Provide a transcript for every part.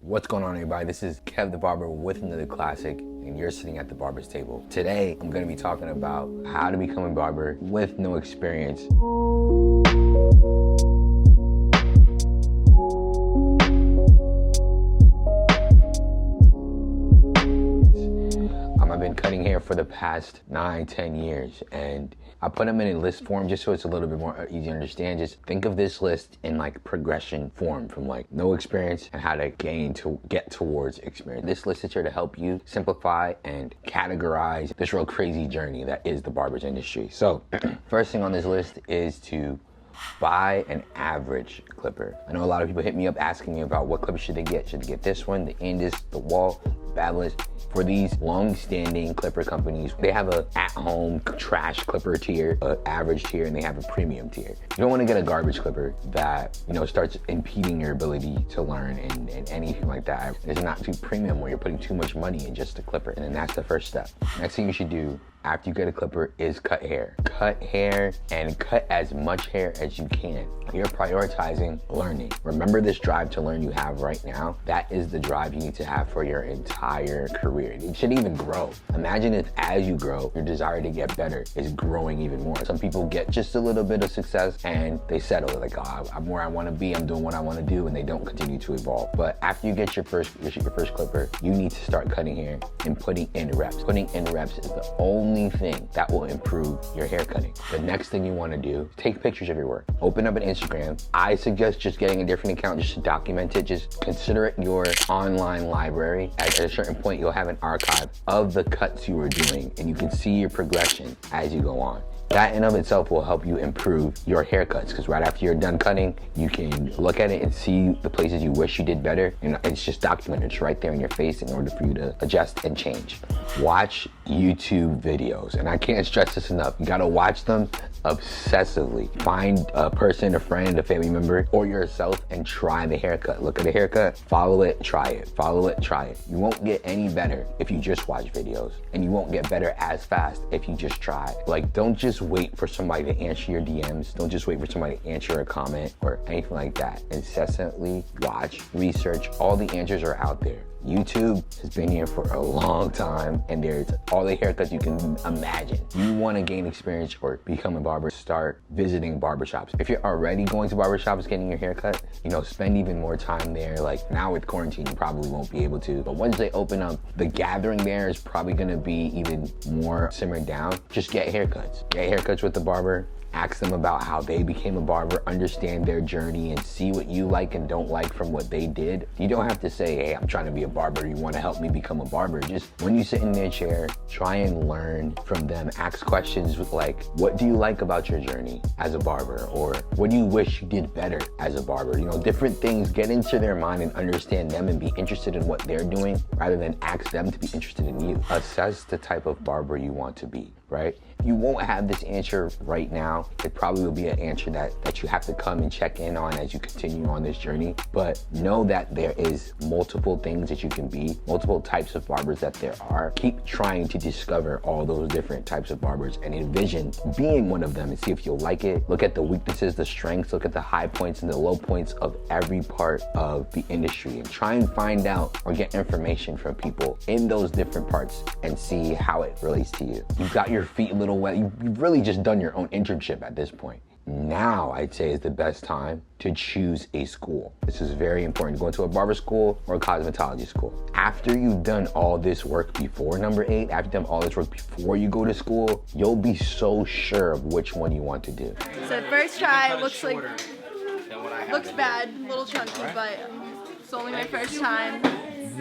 What's going on, everybody? This is Kev the Barber with another classic, and you're sitting at the barber's table. Today, I'm going to be talking about how to become a barber with no experience. I've been cutting hair for the past 9-10 years, and I put them in a list form just so it's a little bit more easy to understand. Just think of this list in like progression form, from like no experience and how to get towards experience. This list is here to help you simplify and categorize this real crazy journey that is the barber's industry. So first thing on this list is to buy an average clipper. I know a lot of people hit me up asking me about what clipper should they get. Should they get this one, the Indus, the Wall, Fabulous? For these long-standing clipper companies, they have a at-home trash clipper tier, an average tier, and they have a premium tier. You don't want to get a garbage clipper that, starts impeding your ability to learn and anything like that. It's not too premium where you're putting too much money in just a clipper. And then that's the first step. Next thing you should do after you get a clipper is cut hair. Cut hair and cut as much hair as you can. You're prioritizing learning. Remember this drive to learn you have right now? That is the drive you need to have for your entire career. It should even grow. Imagine if as you grow, your desire to get better is growing even more. Some people get just a little bit of success and they settle. Like, oh, I'm where I want to be, I'm doing what I want to do, and they don't continue to evolve. But after you get your first clipper, you need to start cutting hair and putting in reps. Putting in reps is the only thing that will improve your hair cutting. The next thing you want to do is take pictures of your work. Open up an Instagram. I suggest just getting a different account just to document it. Just consider it your online library. At a certain point, you'll have an archive of the cuts you were doing, and you can see your progression as you go on. That in of itself will help you improve your haircuts, because right after you're done cutting, you can look at it and see the places you wish you did better. And it's just documented. It's right there in your face in order for you to adjust and change. Watch YouTube videos, and I can't stress this enough. You gotta watch them obsessively. Find a person, a friend, a family member, or yourself and try the haircut. Look at the haircut, follow it, try it. Follow it, try it. You won't get any better if you just watch videos, and you won't get better as fast if you just try. Like, don't just wait for somebody to answer your DMs. Don't just wait for somebody to answer a comment or anything like that. Incessantly watch, research. All the answers are out there. YouTube has been here for a long time, and there's all the haircuts you can imagine. You want to gain experience or become a barber, start visiting barbershops. If you're already going to barbershops getting your haircut, spend even more time there. Like now with quarantine, you probably won't be able to, but once they open up, the gathering there is probably going to be even more simmered down. Just get haircuts. Get haircuts with the barber. Ask them about how they became a barber, understand their journey, and see what you like and don't like from what they did. You don't have to say, hey, I'm trying to be a barber, you want to help me become a barber. Just when you sit in their chair, try and learn from them. Ask questions like, what do you like about your journey as a barber? Or what do you wish you did better as a barber? Different things. Get into their mind and understand them and be interested in what they're doing rather than ask them to be interested in you. Assess the type of barber you want to be, right? You won't have this answer right now. It probably will be an answer that you have to come and check in on as you continue on this journey. But know that there is multiple things that you can be, multiple types of barbers that there are. Keep trying to discover all those different types of barbers and envision being one of them and see if you'll like it. Look at the weaknesses, the strengths, look at the high points and the low points of every part of the industry, and try and find out or get information from people in those different parts and see how it relates to you. You've got your feet a little wet. You've really just done your own internship at this point. Now, I'd say is the best time to choose a school. This is very important. Go into a barber school or a cosmetology school. After you've done all this work before, number 8, after you've done all this work before you go to school, you'll be so sure of which one you want to do. So first try looks bad, a little chunky, but it's only my first time.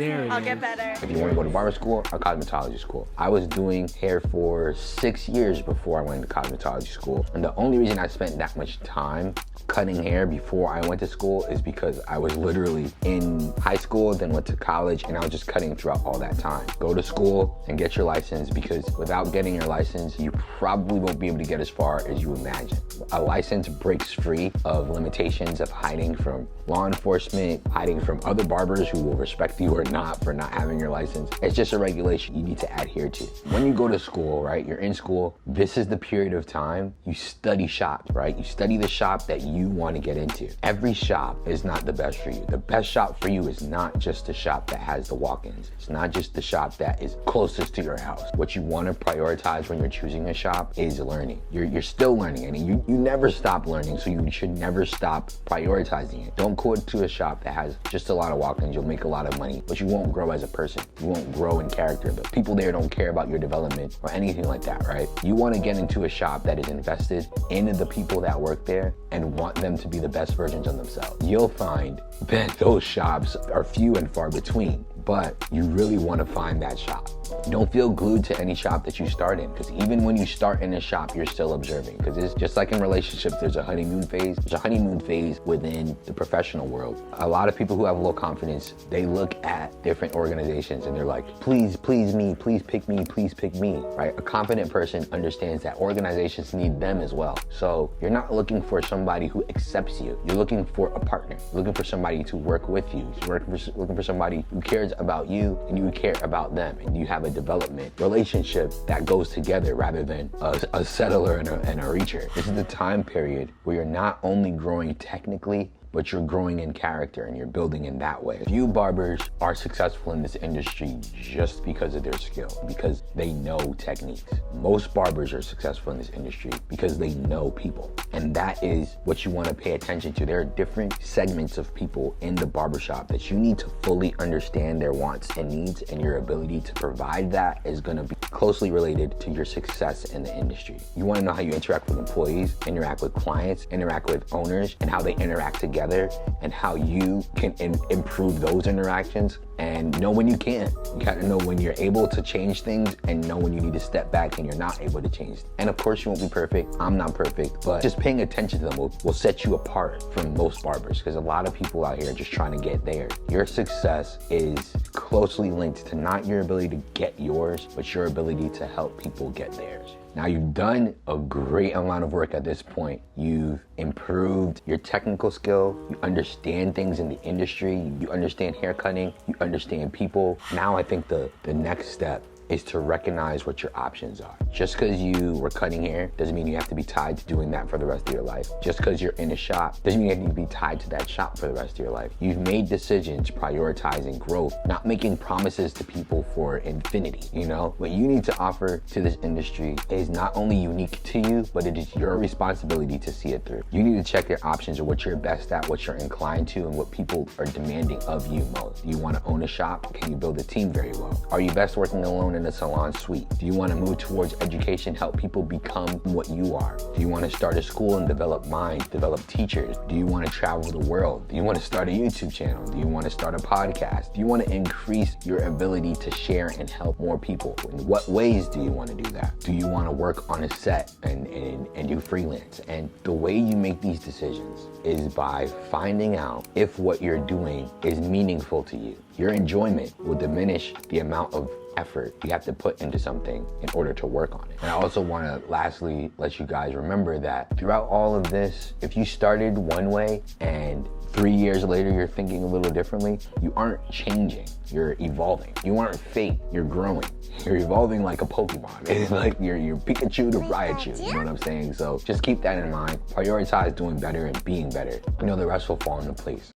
I'll get better. If you want to go to barber school or cosmetology school. I was doing hair for 6 years before I went to cosmetology school. And the only reason I spent that much time cutting hair before I went to school is because I was literally in high school, then went to college, and I was just cutting throughout all that time. Go to school and get your license, because without getting your license, you probably won't be able to get as far as you imagine. A license breaks free of limitations of hiding from law enforcement, hiding from other barbers who will respect you or not for not having your license. It's just a regulation you need to adhere to. When you go to school, right, you're in school, this is the period of time you study shops, right? You study the shop that you want to get into. Every shop is not the best for you. The best shop for you is not just the shop that has the walk-ins. It's not just the shop that is closest to your house. What you want to prioritize when you're choosing a shop is learning. You're still learning, and you never stop learning, so you should never stop prioritizing it. Don't go to a shop that has just a lot of walk-ins. You'll make a lot of money, but you won't grow as a person. You won't grow in character. The people there don't care about your development or anything like that, right? You want to get into a shop that is invested in the people that work there and want them to be the best versions of themselves. You'll find that those shops are few and far between, but you really want to find that shop. Don't feel glued to any shop that you start in, because even when you start in a shop, you're still observing. Because it's just like in relationships, there's a honeymoon phase. There's a honeymoon phase within the professional world. A lot of people who have low confidence, they look at different organizations and they're like, please me, please pick me, right? A confident person understands that organizations need them as well. So you're not looking for somebody who accepts you. You're looking for a partner. You're looking for somebody to work with you. You're looking for somebody who cares about you and you care about them, and you have a development relationship that goes together rather than a settler and a reacher. This is the time period where you're not only growing technically, but you're growing in character and you're building in that way. Few barbers are successful in this industry just because of their skill, because they know techniques. Most barbers are successful in this industry because they know people. And that is what you want to pay attention to. There are different segments of people in the barbershop that you need to fully understand their wants and needs, and your ability to provide that is going to be closely related to your success in the industry. You want to know how you interact with employees, interact with clients, interact with owners, and how they interact together, and how you can improve those interactions, and know when you can't. You got to know when you're able to change things and know when you need to step back and you're not able to change. And of course you won't be perfect. I'm not perfect, but just paying attention to them will set you apart from most barbers, because a lot of people out here are just trying to get there. Your success is closely linked to not your ability to get yours, but your ability to help people get theirs. Now, you've done a great amount of work at this point. You've improved your technical skill. You understand things in the industry. You understand hair cutting. You understand people. Now, I think the next step is to recognize what your options are. Just because you were cutting hair doesn't mean you have to be tied to doing that for the rest of your life. Just because you're in a shop doesn't mean you have to be tied to that shop for the rest of your life. You've made decisions prioritizing growth, not making promises to people for infinity. You know, what you need to offer to this industry is not only unique to you, but it is your responsibility to see it through. You need to check your options of what you're best at, what you're inclined to, and what people are demanding of you most. Do you want to own a shop? Can you build a team very well? Are you best working alone in a salon suite? Do you want to move towards education, help people become what you are? Do you want to start a school and develop minds, develop teachers? Do you want to travel the world? Do you want to start a YouTube channel? Do you want to start a podcast? Do you want to increase your ability to share and help more people? In what ways do you want to do that? Do you want to work on a set and do freelance? And the way you make these decisions is by finding out if what you're doing is meaningful to you. Your enjoyment will diminish the amount of effort you have to put into something in order to work on it. And I also want to lastly let you guys remember that throughout all of this, if you started one way and 3 years later you're thinking a little differently, you aren't changing, you're evolving. You aren't fake, you're growing. You're evolving like a Pokemon. It's like you're Pikachu to Raichu, you know what I'm saying? So just keep that in mind. Prioritize doing better and being better. You know, the rest will fall into place.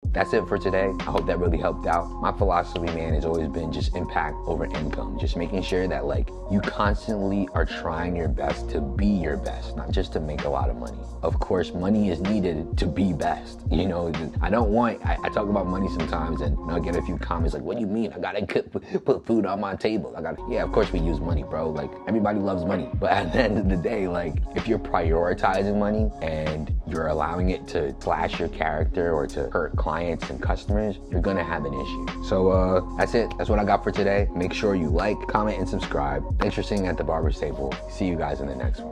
That's it for today. I hope that really helped out. My philosophy, man, has always been just impact over income. Just making sure that like you constantly are trying your best to be your best, not just to make a lot of money. Of course, money is needed to be best. You know, I talk about money sometimes and I get a few comments like, what do you mean? I gotta put food on my table. Yeah, of course we use money, bro. Like everybody loves money. But at the end of the day, like if you're prioritizing money and you're allowing it to clash your character or to hurt clients and customers, you're gonna have an issue. So that's it. That's what I got for today. Make sure you like, comment, and subscribe. Thanks for sitting at the barber's table. See you guys in the next one.